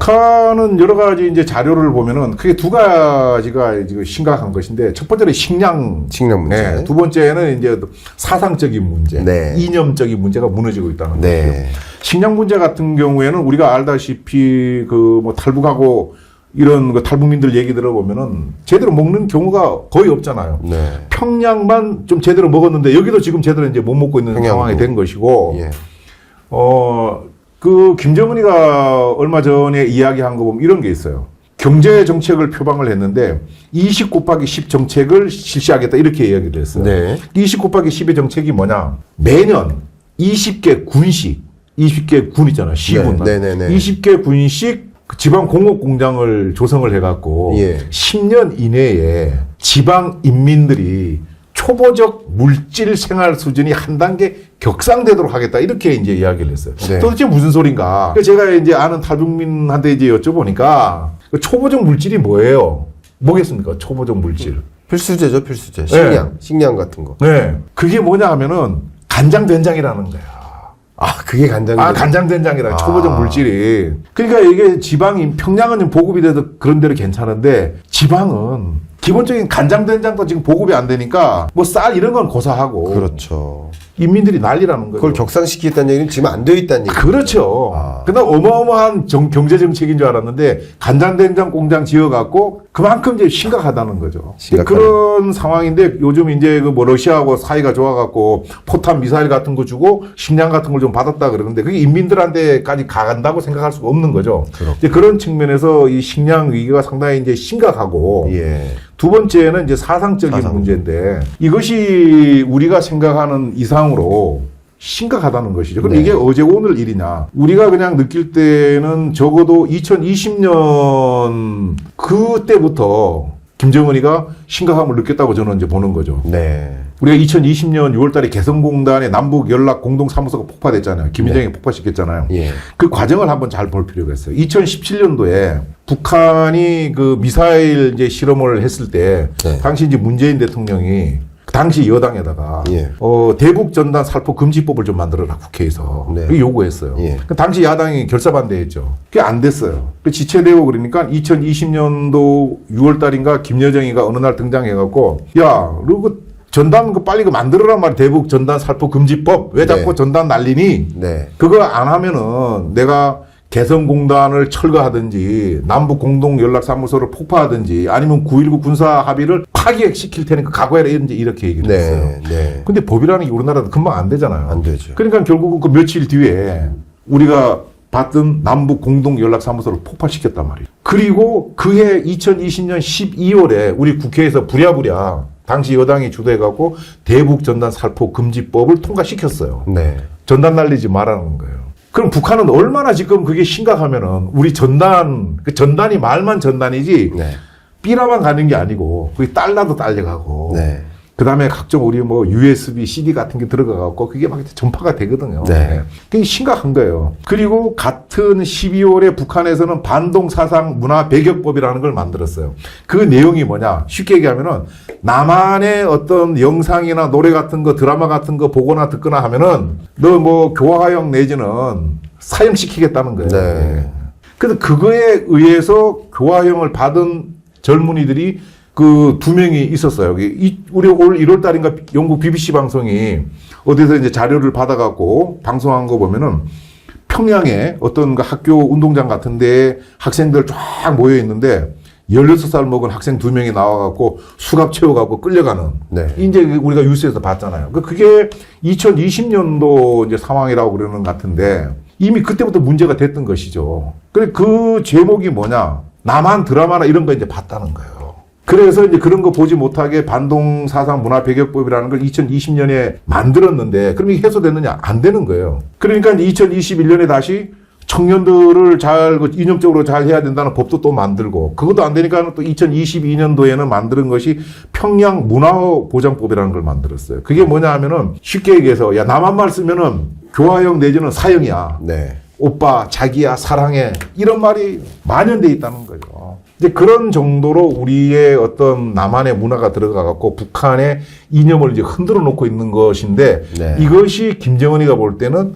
북한은 여러 가지 이제 자료를 보면은 크게 두 가지가 지금 심각한 것인데, 첫 번째는 식량 문제. 네, 두 번째는 이제 사상적인 문제, 네. 이념적인 문제가 무너지고 있다는 네. 거죠. 식량 문제 같은 경우에는 우리가 알다시피 그 뭐 탈북하고 이런 그 탈북민들 얘기 들어보면은 제대로 먹는 경우가 거의 없잖아요. 네. 평양만 좀 제대로 먹었는데 여기도 지금 제대로 이제 못 먹고 있는 평양도. 상황이 된 것이고, 예. 그 김정은이가 얼마 전에 이야기한 거 보면 이런 게 있어요. 경제 정책을 표방을 했는데 20 곱하기 10 정책을 실시하겠다 이렇게 이야기를 했어요. 네. 20 곱하기 10의 정책이 뭐냐? 매년 20개 군씩, 20개 군 있잖아요. 시군. 네, 네, 네, 네. 20개 군씩 지방 공업 공장을 조성을 해갖고 예. 10년 이내에 지방 인민들이 초보적 물질 생활 수준이 한 단계 격상되도록 하겠다 이렇게 이제 이야기를 했어요. 네. 도대체 무슨 소린가? 제가 이제 아는 탈북민한테 이제 여쭤보니까 그 초보적 물질이 뭐예요? 뭐겠습니까? 초보적 물질. 필수제죠, 필수제. 식량, 식량 같은 거. 네, 그게 뭐냐 하면은 간장 된장이라는 거야. 아, 그게 간장. 간장 된장이라 초보적 물질이. 그러니까 이게 지방이 평양은 보급이 돼도 그런 데로 괜찮은데 지방은 기본적인 간장 된장도 지금 보급이 안 되니까 뭐 쌀 이런 건 고사하고. 그렇죠. 인민들이 난리라는 거예요. 그걸 격상시키겠다는 얘기는 지금 안 되어 있다는 얘기. 그렇죠. 그다음 어마어마한 경제 정책인 줄 알았는데 간장 된장 공장 지어갖고 그만큼 이제 심각하다는 거죠. 그런 상황인데 요즘 이제 그 뭐 러시아하고 사이가 좋아갖고 포탄 미사일 같은 거 주고 식량 같은 걸 좀 받았다 그러는데 그게 인민들한테까지 가간다고 생각할 수가 없는 거죠. 이제 그런 측면에서 이 식량 위기가 상당히 이제 심각하고. 예. 두 번째는 이제 사상적인 문제인데 이것이 우리가 생각하는 이상으로 심각하다는 것이죠. 그럼 네. 이게 어제 오늘 일이냐. 우리가 그냥 느낄 때는 적어도 2020년 그때부터 김정은이가 심각함을 느꼈다고 저는 이제 보는 거죠. 네. 우리가 2020년 6월 달에 개성공단의 남북 연락 공동사무소가 폭파됐잖아요. 김일성이 네. 폭파시켰잖아요. 예. 그 과정을 한번 잘 볼 필요가 있어요. 2017년도에 북한이 그 미사일 이제 실험을 했을 때 네. 당시 이제 문재인 대통령이 당시 여당에다가 예. 대북 전단 살포 금지법을 좀 만들어라 국회에서 네. 그게 요구했어요. 예. 그 당시 야당이 결사반대했죠. 그게 안 됐어요. 그 지체되고 그러니까 2020년도 6월 달인가 김여정이가 어느 날 등장해갖고 야, 그 전단 그 빨리 그 만들어란 말이야. 대북 전단 살포 금지법 왜 자꾸 네. 전단 날리니? 네. 그거 안 하면은 내가 개성공단을 철거하든지 남북 공동연락사무소를 폭파하든지 아니면 9.19 군사 합의를 파기시킬 테니까 각오해라 이렇게 얘기를 했어요. 네. 네. 근데 법이라는 게 우리나라도 금방 안 되잖아요. 안 되죠. 그러니까 결국은 그 며칠 뒤에 우리가 봤던 남북 공동연락사무소를 폭파시켰단 말이에요. 그리고 그해 2020년 12월에 우리 국회에서 부랴부랴 당시 여당이 주도해갖고 대북 전단 살포 금지법을 통과시켰어요. 네. 전단 날리지 말라는 거예요. 그럼 북한은 얼마나 지금 그게 심각하면은 우리 전단, 그 전단이 말만 전단이지 네. 삐라만 가는 게 아니고 그게 달러도 딸려가고 네. 그 다음에 각종 우리 뭐 USB, CD 같은 게 들어가갖고 그게 막 전파가 되거든요. 네. 그게 심각한 거예요. 그리고 같은 12월에 북한에서는 반동사상 문화 배격법이라는 걸 만들었어요. 그 내용이 뭐냐? 쉽게 얘기하면은 남한의 어떤 영상이나 노래 같은 거, 드라마 같은 거 보거나 듣거나 하면은 너 뭐 교화형 내지는 사형시키겠다는 거예요. 네. 그래서 그거에 의해서 교화형을 받은 젊은이들이 그 두 명이 있었어요. 우리 올 1월 달인가 영국 BBC 방송이 어디서 이제 자료를 받아갖고 방송한 거 보면은 평양에 어떤 그 학교 운동장 같은 데에 학생들 쫙 모여 있는데 16살 먹은 학생 두 명이 나와갖고 수갑 채워갖고 끌려가는. 네. 이제 우리가 뉴스에서 봤잖아요. 그게 2020년도 이제 상황이라고 그러는 것 같은데 이미 그때부터 문제가 됐던 것이죠. 그 제목이 뭐냐. 남한 드라마나 이런 거 이제 봤다는 거예요. 그래서 이제 그런 거 보지 못하게 반동사상 문화 배격법이라는 걸 2020년에 만들었는데 그럼 이게 해소됐느냐? 안 되는 거예요. 그러니까 이제 2021년에 다시 청년들을 잘 이념적으로 잘 해야 된다는 법도 또 만들고 그것도 안 되니까 또 2022년도에는 만드는 것이 평양 문화보장법이라는 걸 만들었어요. 그게 뭐냐 하면은 쉽게 얘기해서 야 남한말 쓰면은 교화형 내지는 사형이야. 네. 오빠, 자기야, 사랑해 이런 말이 만연돼 있다는 거죠. 이제 그런 정도로 우리의 어떤 남한의 문화가 들어가갖고 북한의 이념을 이제 흔들어 놓고 있는 것인데 네. 이것이 김정은이가 볼 때는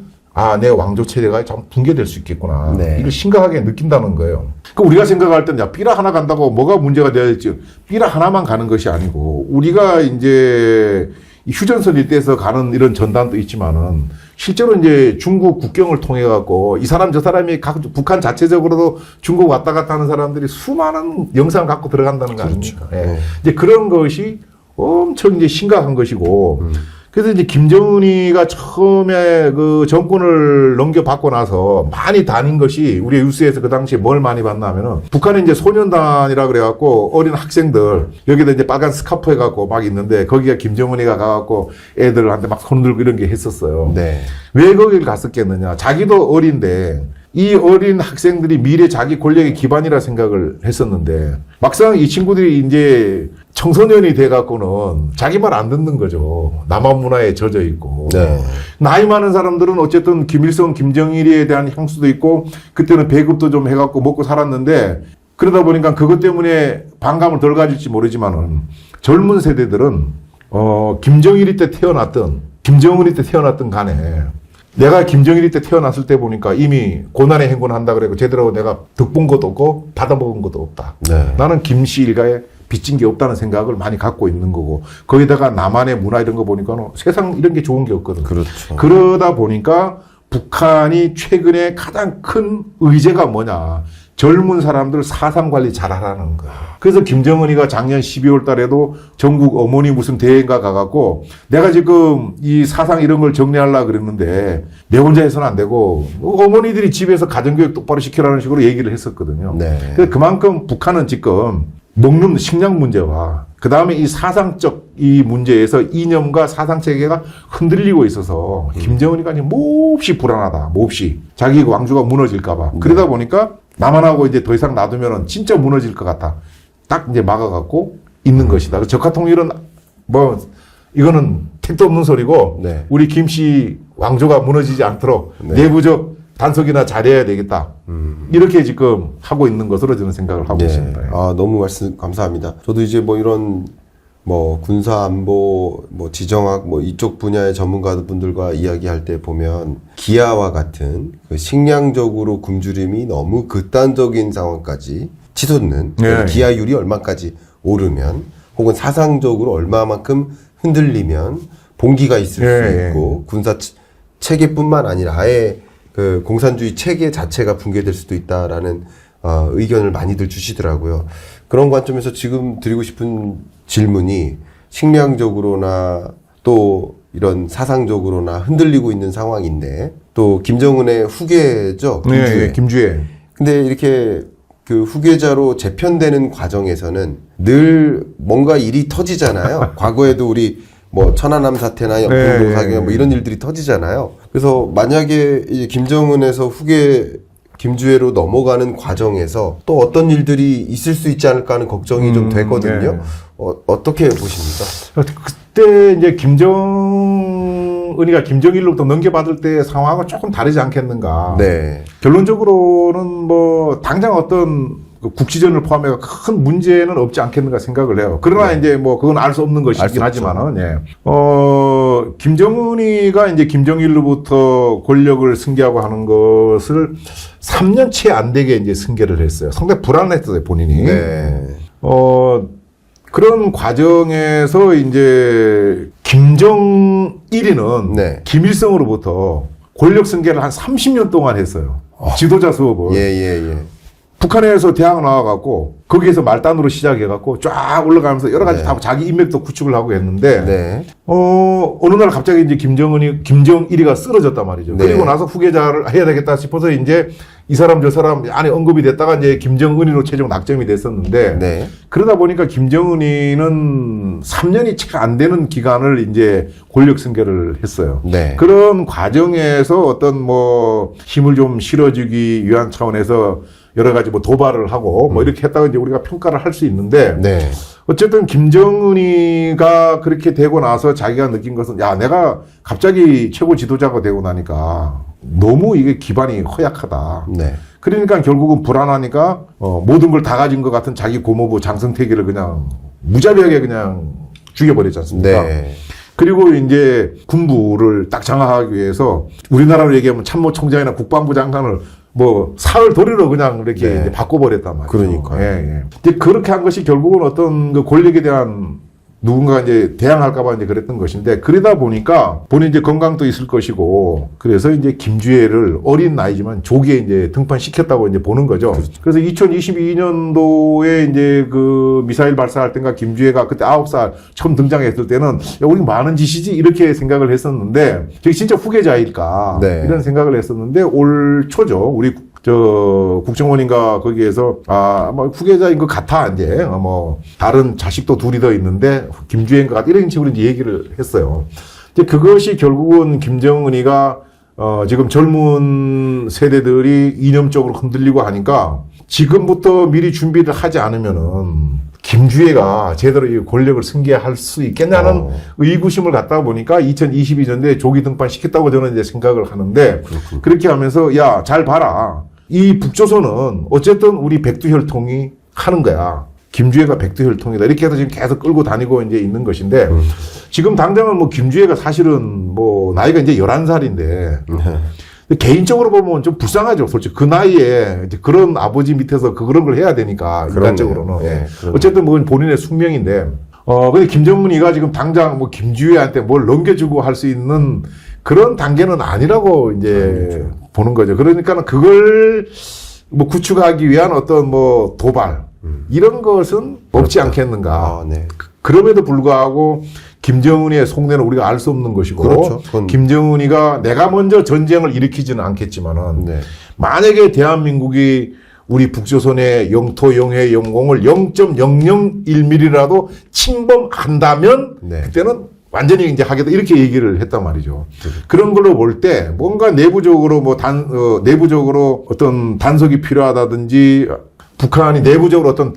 내 왕조 체제가 참 붕괴될 수 있겠구나. 네. 이걸 심각하게 느낀다는 거예요. 그 우리가 생각할 때는 야, 삐라 하나 간다고 뭐가 문제가 될지 삐라 하나만 가는 것이 아니고 우리가 이제 휴전선 일대에서 가는 이런 전단도 있지만은 실제로 이제 중국 국경을 통해 갖고 이 사람 저 사람이 북한 자체적으로도 중국 왔다 갔다 하는 사람들이 수많은 영상을 갖고 들어간다는 거 아닙니까? 예. 네. 이제 그런 것이 엄청 이제 심각한 것이고 그래서 이제 김정은이가 처음에 그 정권을 넘겨받고 나서 많이 다닌 것이 우리 뉴스에서 그 당시에 뭘 많이 봤나 하면은 북한에 이제 소년단이라 그래갖고 어린 학생들 여기다 이제 빨간 스카프 해갖고 막 있는데 거기가 김정은이가 가갖고 애들한테 막 손들고 이런 게 했었어요. 네. 왜 거길 갔었겠느냐. 자기도 어린데 이 어린 학생들이 미래 자기 권력의 기반이라 생각을 했었는데 막상 이 친구들이 이제 청소년이 돼갖고는 자기 말 안 듣는 거죠. 남한 문화에 젖어 있고. 네. 나이 많은 사람들은 어쨌든 김일성, 김정일에 대한 향수도 있고 그때는 배급도 좀 해갖고 먹고 살았는데 그러다 보니까 그것 때문에 반감을 덜 가질지 모르지만은 젊은 세대들은 김정일이 때 태어났던 김정은이 때 태어났던 간에 내가 김정일이 때 태어났을 때 보니까 이미 고난의 행군을 한다 그래고 제대로 내가 득본 것도 없고 받아먹은 것도 없다. 네. 나는 김씨 일가에 빚진 게 없다는 생각을 많이 갖고 있는 거고 거기다가 남한의 문화 이런 거 보니까 세상 이런 게 좋은 게 없거든. 그렇죠. 그러다 보니까 북한이 최근에 가장 큰 의제가 뭐냐. 젊은 사람들 사상 관리 잘하라는 거야. 그래서 김정은이가 작년 12월 달에도 전국 어머니 무슨 대회인가 가갖고 내가 지금 이 사상 이런 걸 정리하려고 그랬는데 내 혼자 해서는 안 되고 어머니들이 집에서 가정교육 똑바로 시키라는 식으로 얘기를 했었거든요. 네. 그래서 그만큼 북한은 지금 먹는 식량 문제와 그 다음에 이 사상적 이 문제에서 이념과 사상 체계가 흔들리고 있어서 김정은이가 몹시 불안하다. 몹시. 자기 왕조가 무너질까봐. 그러다 보니까 남한하고 이제 더 이상 놔두면은 진짜 무너질 것 같아. 딱 이제 막아갖고 있는 것이다. 적화통일은 뭐 이거는 택도 없는 소리고 네. 우리 김씨 왕조가 무너지지 않도록 내부적 단속이나 잘해야 되겠다. 이렇게 지금 하고 있는 것으로 저는 생각을 하고 있습니다. 아, 너무 말씀 감사합니다. 저도 이제 뭐 이런 뭐 군사 안보 뭐 지정학 뭐 이쪽 분야의 전문가분들과 이야기할 때 보면 기아와 같은 그 식량적으로 굶주림이 너무 극단적인 상황까지 치솟는 네. 기아율이 얼마까지 오르면 혹은 사상적으로 얼마만큼 흔들리면 봉기가 있을 수 있고 군사 체계뿐만 아니라 아예 그 공산주의 체계 자체가 붕괴될 수도 있다라는 의견을 많이들 주시더라고요. 그런 관점에서 지금 드리고 싶은 질문이 식량적으로나 또 이런 사상적으로나 흔들리고 있는 상황인데 또 김정은의 후계죠. 김주애. 네, 김주애. 근데 이렇게 그 후계자로 재편되는 과정에서는 늘 뭔가 일이 터지잖아요. 과거에도 우리 뭐 천안함 사태나 영풍동 사격 뭐 이런 일들이 터지잖아요. 그래서 만약에 이제 김정은에서 후계 김주애로 넘어가는 과정에서 또 어떤 일들이 있을 수 있지 않을까 하는 걱정이 좀 되거든요. 어떻게 보십니까? 그때 이제 김정은이가 김정일로부터 넘겨받을 때 상황은 조금 다르지 않겠는가. 네. 결론적으로는 뭐 당장 어떤 국지전을 포함해 큰 문제는 없지 않겠는가 생각을 해요. 그러나 이제 뭐 그건 알 수 없는 것이긴 하지만은, 예. 김정은이가 이제 김정일로부터 권력을 승계하고 하는 것을 3년 채 안 되게 이제 승계를 했어요. 상당히 불안했어요, 본인이. 네. 그런 과정에서 이제 김정일이는 네. 김일성으로부터 권력 승계를 한 30년 동안 했어요. 지도자 수업을. 예. 북한에서 대학 나와갖고 거기에서 말단으로 시작해갖고 쫙 올라가면서 여러 가지 다 자기 인맥도 구축을 하고 했는데 네. 어느 날 갑자기 이제 김정일이가 쓰러졌단 말이죠. 네. 그리고 나서 후계자를 해야 되겠다 싶어서 이제 이 사람 저 사람 안에 언급이 됐다가 이제 김정은이로 최종 낙점이 됐었는데 네. 그러다 보니까 김정은이는 3년이 채 안 되는 기간을 이제 권력 승계를 했어요. 네. 그런 과정에서 어떤 뭐 힘을 좀 실어주기 위한 차원에서 여러 가지 뭐 도발을 하고 뭐 이렇게 했다가 이제 우리가 평가를 할 수 있는데 네. 어쨌든 김정은이가 그렇게 되고 나서 자기가 느낀 것은 야 내가 갑자기 최고 지도자가 되고 나니까 너무 이게 기반이 허약하다. 네. 그러니까 결국은 불안하니까 모든 걸 다 가진 것 같은 자기 고모부 장성택이를 그냥 무자비하게 그냥 죽여버렸지 않습니까? 네. 그리고 이제 군부를 딱 장악하기 위해서 우리나라로 얘기하면 참모총장이나 국방부 장관을 뭐 사흘 도리로 그냥 이렇게 네. 이제 바꿔버렸단 말이죠. 그러니까요. 예, 예. 근데 그렇게 한 것이 결국은 어떤 그 권력에 대한 누군가 이제 대항할까봐 이제 그랬던 것인데, 그러다 보니까 본인 이제 건강도 있을 것이고, 그래서 이제 김주애를 어린 나이지만 조기에 이제 등판시켰다고 이제 보는 거죠. 그래서 2022년도에 이제 그 미사일 발사할 때인가 김주애가 그때 9살 처음 등장했을 때는 야, 우리 뭐 하는 짓이지? 이렇게 생각을 했었는데, 저게 진짜 후계자일까? 네. 이런 생각을 했었는데, 올 초죠. 우리 국정원인가 거기에서, 뭐, 후계자인 것 같아, 이제. 뭐, 다른 자식도 둘이 더 있는데, 김주애인 것 같아. 이런 식으로 이제 얘기를 했어요. 이제 그것이 결국은 김정은이가, 지금 젊은 세대들이 이념적으로 흔들리고 하니까, 지금부터 미리 준비를 하지 않으면은, 김주애가 제대로 이 권력을 승계할 수 있겠냐는 의구심을 갖다 보니까 2022년도에 조기 등판시켰다고 저는 이제 생각을 하는데, 그렇게 하면서, 야, 잘 봐라. 이 북조선은 어쨌든 우리 백두혈통이 하는 거야. 김주애가 백두혈통이다. 이렇게 해서 지금 계속 끌고 다니고 이제 있는 것인데, 지금 당장은 뭐 김주애가 사실은 뭐 나이가 이제 11살인데, 개인적으로 보면 좀 불쌍하죠. 솔직히 그 나이에 이제 그런 아버지 밑에서 그런 걸 해야 되니까, 인간적으로는. 네, 어쨌든 뭐 본인의 숙명인데, 근데 김정은이가 지금 당장 뭐 김주애한테 뭘 넘겨주고 할 수 있는 그런 단계는 아니라고 이제 보는 거죠. 그러니까 그걸 뭐 구축하기 위한 어떤 뭐 도발, 이런 것은 없지 않겠는가. 네. 그럼에도 불구하고 김정은이의 속내는 우리가 알 수 없는 것이고, 그렇죠. 그건... 김정은이가 내가 먼저 전쟁을 일으키지는 않겠지만은, 네. 만약에 대한민국이 우리 북조선의 영토, 영해, 영공을 0.001mm라도 침범한다면, 네. 그때는 완전히 이제 하겠다. 이렇게 얘기를 했단 말이죠. 그런 걸로 볼 때 뭔가 내부적으로 내부적으로 어떤 단속이 필요하다든지, 북한이 내부적으로 어떤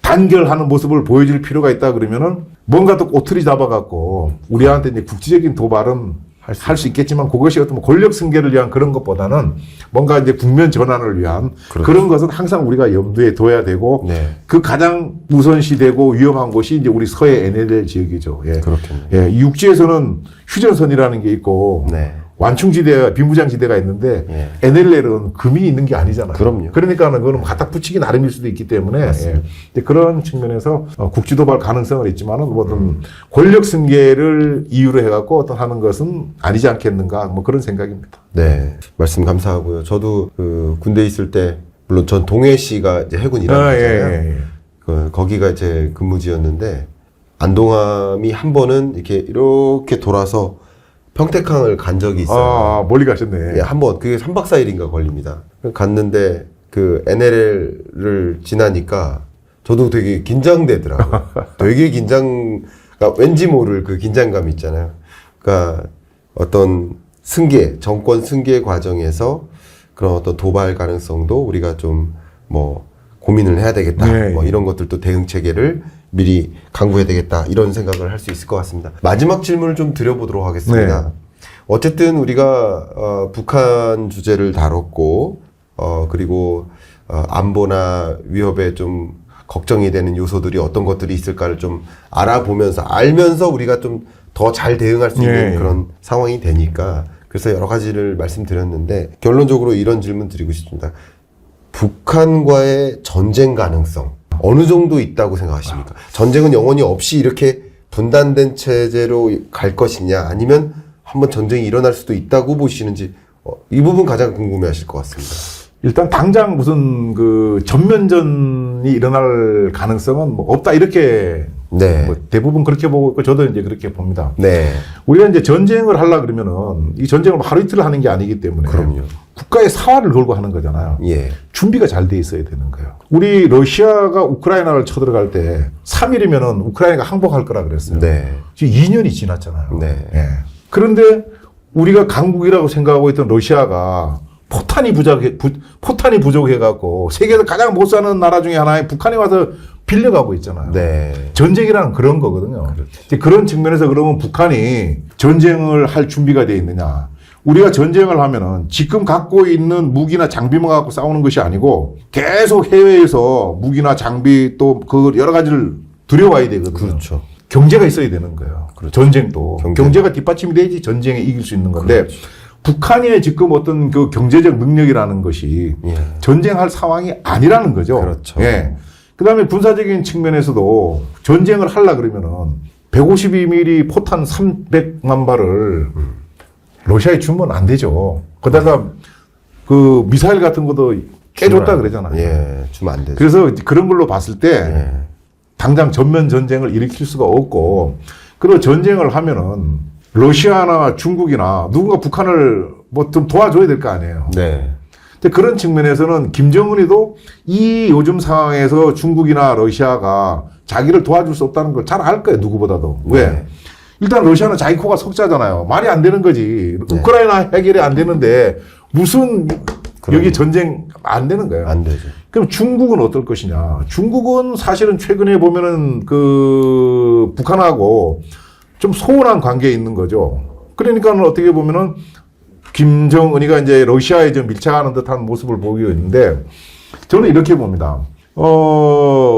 단결하는 모습을 보여줄 필요가 있다 그러면은 뭔가 또 꼬투리 잡아갖고 우리한테 이제 국지적인 도발은 할 수 있겠지만, 그것이 어떤 권력 승계를 위한 그런 것보다는 뭔가 이제 국면 전환을 위한 그런 것은 항상 우리가 염두에 둬야 되고, 네. 그 가장 우선시되고 위험한 곳이 이제 우리 서해 NLL 지역이죠. 예. 그렇겠네요. 예. 육지에서는 휴전선이라는 게 있고, 네. 완충지대가, 비무장지대가 있는데, 예. NLL은 금이 있는 게 아니잖아요. 그럼요. 그러니까는 그거는 갖다 붙이기 나름일 수도 있기 때문에, 예. 그런 측면에서 국지도발 가능성은 있지만은, 어떤 권력 승계를 이유로 해갖고 어떤 하는 것은 아니지 않겠는가, 뭐 그런 생각입니다. 네. 말씀 감사하고요. 저도 그 군대에 있을 때, 물론 전 동해시가 이제 해군 일하는 거잖아요. 예. 거기가 제 근무지였는데, 안동함이 한 번은 이렇게 돌아서 평택항을 간 적이 있어요. 멀리 가셨네. 예, 한 번, 그게 3박 4일인가 걸립니다. 갔는데, 그 NLL을 지나니까, 저도 되게 긴장되더라고요. 되게 그러니까 왠지 모를 그 긴장감 있잖아요. 그러니까 어떤 정권 승계 과정에서 그런 어떤 도발 가능성도 우리가 좀 뭐 고민을 해야 되겠다. 네. 뭐 이런 것들도 대응 체계를 미리 강구해야 되겠다. 이런 생각을 할 수 있을 것 같습니다. 마지막 질문을 좀 드려보도록 하겠습니다. 네. 어쨌든 우리가 북한 주제를 다뤘고, 그리고 안보나 위협에 좀 걱정이 되는 요소들이 어떤 것들이 있을까를 좀 알면서 우리가 좀 더 잘 대응할 수 있는 그런 상황이 되니까, 그래서 여러 가지를 말씀드렸는데, 결론적으로 이런 질문 드리고 싶습니다. 북한과의 전쟁 가능성 어느 정도 있다고 생각하십니까? 전쟁은 영원히 없이 이렇게 분단된 체제로 갈 것이냐, 아니면 한번 전쟁이 일어날 수도 있다고 보시는지, 이 부분 가장 궁금해하실 것 같습니다. 일단 당장 무슨 그 전면전이 일어날 가능성은 뭐 없다, 이렇게 네. 뭐 대부분 그렇게 보고 있고, 저도 이제 그렇게 봅니다. 네. 우리가 이제 전쟁을 하려 그러면은 이 전쟁을 하루 이틀 하는 게 아니기 때문에, 그럼요. 국가의 사활을 걸고 하는 거잖아요. 예. 준비가 잘 돼 있어야 되는 거예요. 우리 러시아가 우크라이나를 쳐들어갈 때 3일이면은 우크라이나가 항복할 거라 그랬어요. 네. 지금 2년이 지났잖아요. 네. 예. 그런데 우리가 강국이라고 생각하고 있던 러시아가 포탄이 부족해갖고 세계에서 가장 못 사는 나라 중에 하나에 북한이 와서 빌려가고 있잖아요. 네. 전쟁이라는 그런 거거든요. 그렇죠. 그런 측면에서 그러면 북한이 전쟁을 할 준비가 돼 있느냐. 우리가 전쟁을 하면은 지금 갖고 있는 무기나 장비만 갖고 싸우는 것이 아니고 계속 해외에서 무기나 장비 또 그 여러 가지를 들여와야 되거든요. 그렇죠. 경제가 있어야 되는 거예요. 그렇죠. 전쟁도. 경제가 뒷받침이 돼야지 전쟁에 이길 수 있는 건데 그렇죠. 북한의 지금 어떤 그 경제적 능력이라는 것이 예. 전쟁할 상황이 아니라는 거죠. 그렇죠. 예. 그 다음에 군사적인 측면에서도 전쟁을 하려 그러면은 152mm 포탄 300만 발을 러시아에 주면 안 되죠. 거기다가 그 미사일 같은 것도 깨줬다 그러잖아요. 예, 주면 안 되죠. 그래서 그런 걸로 봤을 때 예. 당장 전면 전쟁을 일으킬 수가 없고, 그리고 전쟁을 하면은 러시아나 중국이나 누군가 북한을 뭐 좀 도와줘야 될 거 아니에요. 네. 근데 그런 측면에서는 김정은이도 이 요즘 상황에서 중국이나 러시아가 자기를 도와줄 수 없다는 걸 잘 알 거예요, 누구보다도. 네. 왜? 일단 러시아는 자기 코가 석자잖아요. 말이 안 되는 거지. 네. 우크라이나 해결이 안 되는데 무슨 그럼. 여기 전쟁 안 되는 거예요. 안 되죠. 그럼 중국은 어떨 것이냐? 중국은 사실은 최근에 보면은 그 북한하고 좀 소원한 관계에 있는 거죠. 그러니까는 어떻게 보면은 김정은이가 이제 러시아에 좀 밀착하는 듯한 모습을 보이고 있는데 저는 이렇게 봅니다.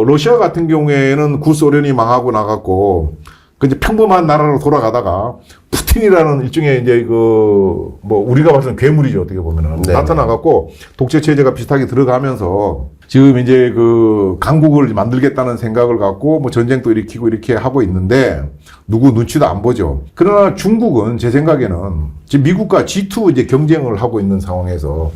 러시아 같은 경우에는 구소련이 망하고 나갔고 그 이제 평범한 나라로 돌아가다가 푸틴이라는 일종의 이제 그 뭐 우리가 봐서는 괴물이죠, 어떻게 보면은. 네. 나타나갖고 독재 체제가 비슷하게 들어가면서 지금 이제 그 강국을 만들겠다는 생각을 갖고 뭐 전쟁도 일으키고 이렇게 하고 있는데 누구 눈치도 안 보죠. 그러나 중국은 제 생각에는 지금 미국과 G2 이제 경쟁을 하고 있는 상황에서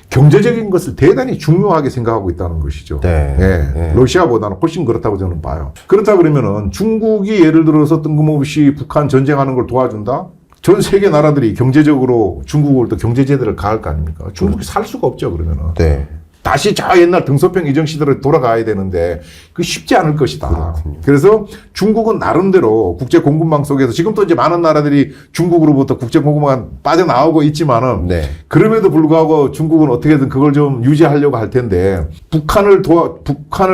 경제적인 것을 대단히 중요하게 생각하고 있다는 것이죠. 네. 예. 네. 러시아보다는 훨씬 그렇다고 저는 봐요. 그렇다 그러면은 중국이 예를 들어서 뜬금없이 북한 전쟁하는 걸 도와준다? 전 세계 나라들이 경제적으로 중국을 또 경제제재를 가할 거 아닙니까? 중국이 살 수가 없죠, 그러면은. 네. 다시 저 옛날 등소평 이정 시대로 돌아가야 되는데 그 쉽지 않을 것이다. 그렇군요. 그래서 중국은 나름대로 국제 공급망 속에서 지금도 이제 많은 나라들이 중국으로부터 국제 공급망 빠져나오고 있지만은 네. 그럼에도 불구하고 중국은 어떻게든 그걸 좀 유지하려고 할 텐데 북한을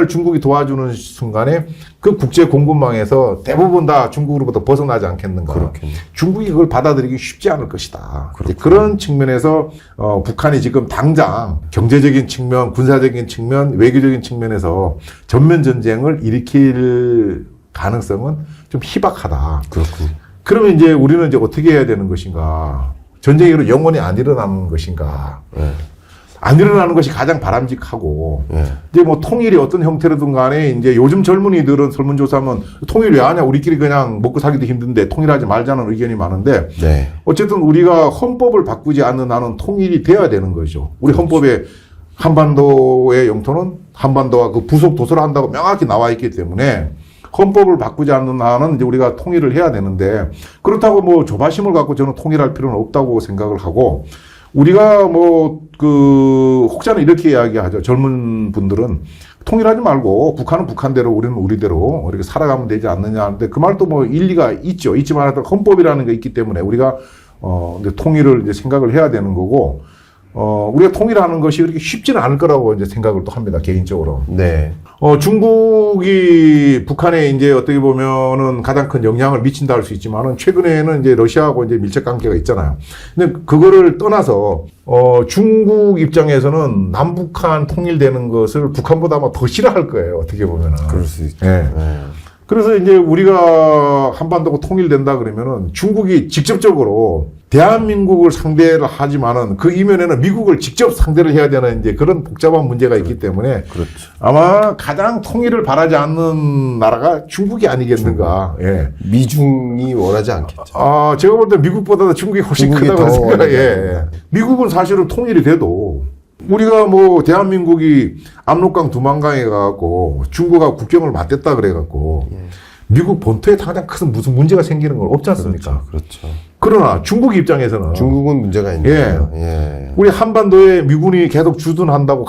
중국이 도와주는 순간에 그 국제 공급망에서 대부분 다 중국으로부터 벗어나지 않겠는가. 그렇겠네요. 중국이 그걸 받아들이기 쉽지 않을 것이다. 그렇군요. 그런 측면에서 북한이 지금 당장 경제적인 측면, 군사적인 측면, 외교적인 측면에서 전면 전쟁을 일으킬 가능성은 좀 희박하다. 그렇군요. 그러면 이제 우리는 이제 어떻게 해야 되는 것인가? 전쟁이 영원히 안 일어나는 것인가? 네. 안 일어나는 것이 가장 바람직하고, 네. 이제 뭐 통일이 어떤 형태로든 간에 이제 요즘 젊은이들은 설문조사하면 통일 왜 하냐? 우리끼리 그냥 먹고 살기도 힘든데 통일하지 말자는 의견이 많은데, 네. 어쨌든 우리가 헌법을 바꾸지 않는 한은 통일이 돼야 되는 거죠. 우리 헌법에 한반도의 영토는 한반도와 그 부속 도서를 한다고 명확히 나와 있기 때문에 헌법을 바꾸지 않는 한은 이제 우리가 통일을 해야 되는데, 그렇다고 뭐 조바심을 갖고 저는 통일할 필요는 없다고 생각을 하고, 우리가 혹자는 이렇게 이야기하죠. 젊은 분들은 통일하지 말고 북한은 북한대로 우리는 우리대로 이렇게 살아가면 되지 않느냐 하는데 그 말도 뭐 일리가 있죠. 있지만 헌법이라는 게 있기 때문에 우리가 이제 통일을 이제 생각을 해야 되는 거고, 우리가 통일하는 것이 그렇게 쉽지는 않을 거라고 이제 생각을 또 합니다. 개인적으로. 네. 중국이 북한에 이제 어떻게 보면은 가장 큰 영향을 미친다 할 수 있지만은 최근에는 이제 러시아하고 이제 밀접 관계가 있잖아요. 근데 그거를 떠나서 중국 입장에서는 남북한 통일되는 것을 북한보다 아마 더 싫어할 거예요. 어떻게 보면은. 그럴 수 있죠. 예. 네. 그래서 이제 우리가 한반도가 통일된다 그러면은 중국이 직접적으로 대한민국을 상대를 하지만은 그 이면에는 미국을 직접 상대를 해야 되는 이제 그런 복잡한 문제가 있기 때문에 그렇죠. 아마 가장 통일을 바라지 않는 나라가 중국이 아니겠는가. 예. 미중이 원하지 않겠죠. 제가 볼 때 미국보다도 중국이 훨씬 중국이 크다고 더 생각해요. 예. 원하죠. 미국은 사실은 통일이 돼도 우리가 뭐 대한민국이 압록강 두만강에 가갖고 중국하고 국경을 맞댔다 그래갖고 미국 본토에 가장 큰 무슨 문제가 생기는 건 없지 않습니까? 그렇죠. 그러나 중국 입장에서는 중국은 문제가 있네요. 예. 우리 한반도에 미군이 계속 주둔한다고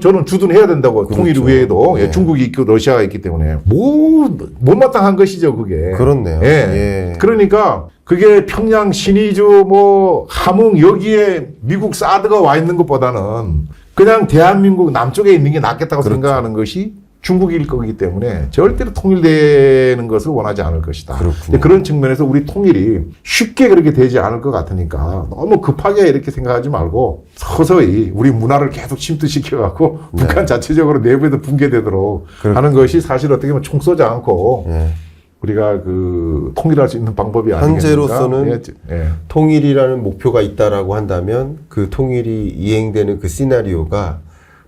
저는 주둔해야 된다고. 그렇죠. 통일 외에도. 예. 중국이 있고 러시아가 있기 때문에 못마땅한 것이죠, 그게. 그렇네요. 예. 예. 그러니까 그게 평양, 신의주, 함흥 여기에 미국 사드가 와 있는 것보다는 그냥 대한민국 남쪽에 있는 게 낫겠다고 그렇죠. 생각하는 것이 중국일 거기 때문에 절대로 통일되는 것을 원하지 않을 것이다. 그렇군요. 그런 측면에서 우리 통일이 쉽게 그렇게 되지 않을 것 같으니까 너무 급하게 이렇게 생각하지 말고 서서히 우리 문화를 계속 침투시켜갖고 북한 자체적으로 내부에도 붕괴되도록 하는 것이 사실 어떻게 보면 총 쏘지 않고 예. 우리가 그 통일할 수 있는 방법이 아니겠습니까? 현재로서는 예. 통일이라는 목표가 있다라고 한다면 그 통일이 이행되는 그 시나리오가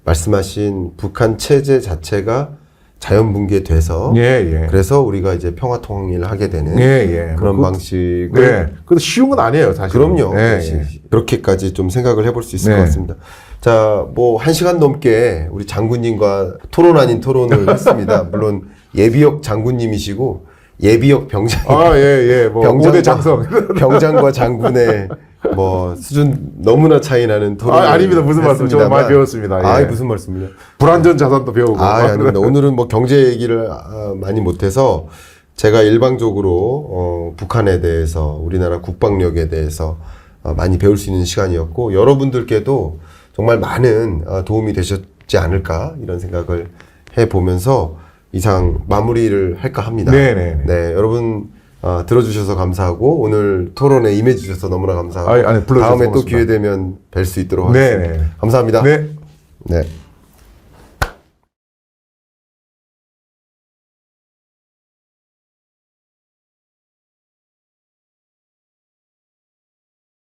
말씀하신 북한 체제 자체가 자연 붕괴돼서 예, 예. 그래서 우리가 이제 평화 통일을 하게 되는 예, 예. 그런 뭐 방식을 네. 그래도 쉬운 건 아니에요, 사실. 그럼요. 예, 예. 그렇게까지 좀 생각을 해볼 수 있을 네. 것 같습니다. 자, 뭐 1시간 넘게 우리 장군님과 토론 아닌 토론을 했습니다. 물론 예비역 장군님이시고 예비역 병장 아, 예, 예. 뭐, 5대 장성. 병장과 장군의 뭐 수준 너무나 차이 나는 토론. 아닙니다. 무슨 말씀. 저도 많이 배웠습니다. 예. 무슨 말씀이요? 불안전 자산도 배우고. 아닙니다. 오늘은 뭐 경제 얘기를 많이 못해서 제가 일방적으로 북한에 대해서 우리나라 국방력에 대해서 많이 배울 수 있는 시간이었고 여러분들께도 정말 많은 도움이 되셨지 않을까 이런 생각을 해보면서 이상 마무리를 할까 합니다. 네네. 네, 여러분 들어주셔서 감사하고 오늘 토론에 임해주셔서 너무나 감사하고 아니, 불러주셔서 다음에 또 고맙습니다. 기회 되면 뵐 수 있도록 하겠습니다. 네네. 감사합니다. 네. 네.